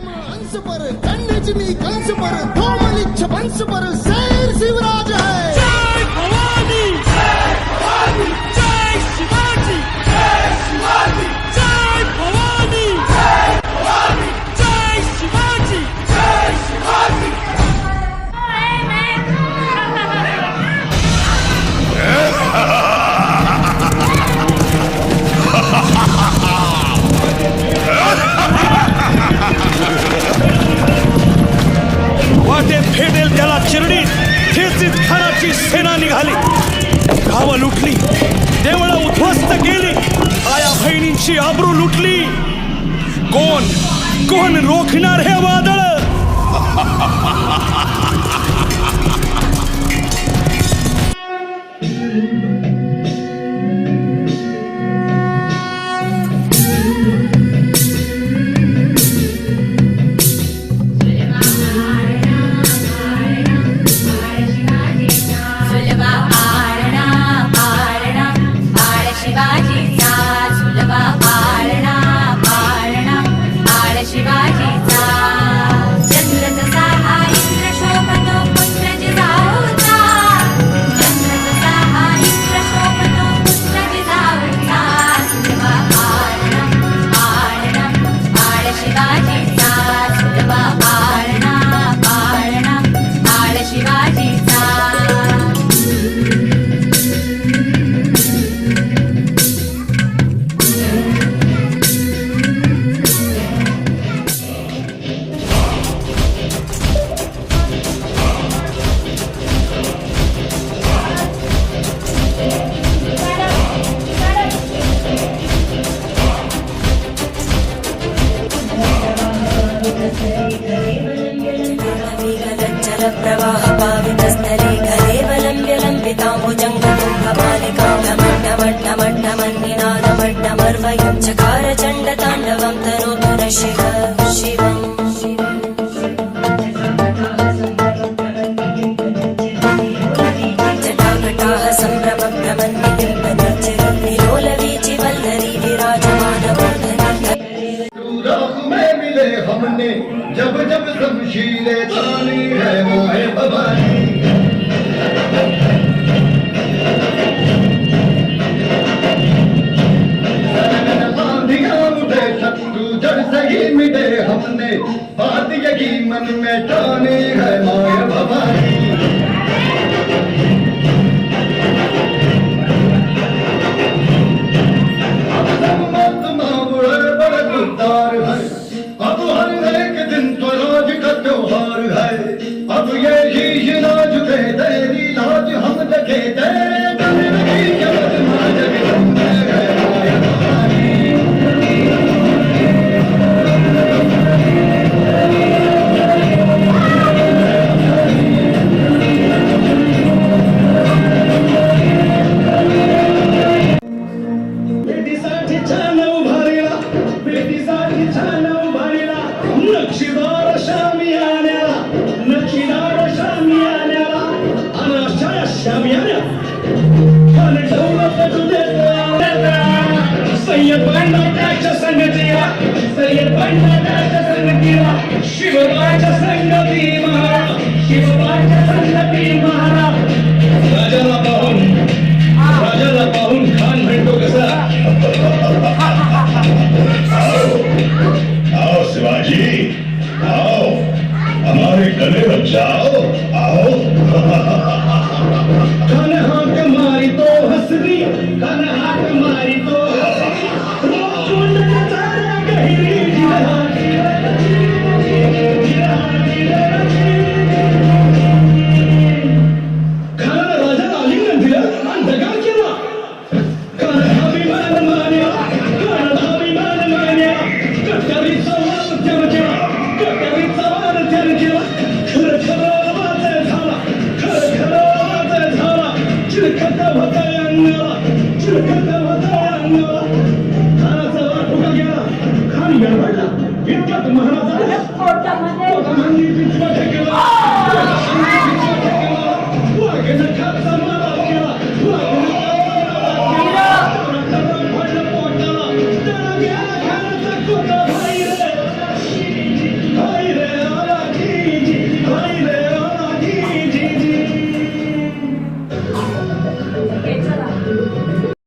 हंस पर कंडजनी कंस पर कोमलिच्छ वंश पर शेर शिवराज है। जय भवानी, जय भवानी, जय शिवाजी, जय शिवाजी, जय भवानी, जय भवानी, जय शिवाजी, जय शिवाजी। वाटे फेडेल त्याला चिरडीत ठेचीत खानाची सेना निघाली। गावं लुटली, देवळं उद्ध्वस्त केली, आया बहिणींची आबरू लुटली। कोण कोण रोखणार हे वादळ? हमने जब जब शमशीरें तानी है माए भवानी। आंधियां उठे शत्रु जड़ सही मिटे हमने बात यही मन में ठानी है माए भवानी। अब सब मत मामुड़े बड़े गुद्दार है, अब हर एक दिन स्वराज का त्योहार है। अब ये शीश ना झुके तेरी लाज हम देखे तेरे गले की जगत मां जगदम्बे है माया भवानी। बेटीसाठी छान उभारला, बेटीसाठी छान उभारला, नक्षीदार शामियान्याला, नक्षीदार शामियान्याला, आणि अशा शामियान्या खान ठेवलं तुझे सय्यद बंडा त्याच्या संगतीला, सय्यद बंडा त्याच्या संगतीला, शिवबाच्या संगती महाराज, शिवबाच्या संगती महाराज। राजाला पाहून खान म्हणतो कसा? आओ शिवाजी, आओ हमारे गले लग जाओ, आओ। खान हाक मारी तो हसरी, खान हाक मारी तो हसरी, गहिरी खानानं राजाला आलिंगन दिलं आणि दगा केला। खानाला अभिमान मान्या, खानाला अभिमान मान्या, कट्यारीचा वार त्यानं केला, कट्यारीचा वार त्यानं केला। खरं खरं वाजय झाला, खरं खरं वाजय झाला, चिरखत होतंय अंगाला, चिरखत होतंय अंगाला। खानाचा वार फुका गेला, खान गडबडला, इतक्यात महाराजाने पोटामध्ये पिचवा ठेकेला, पिचवा ठेकेला, वाघेनं खापसा मारा केला, वाघेनं खापसा मारा केला, पोटाला, त्याला गेला खानाचा कोटा बाहेर। ओके चला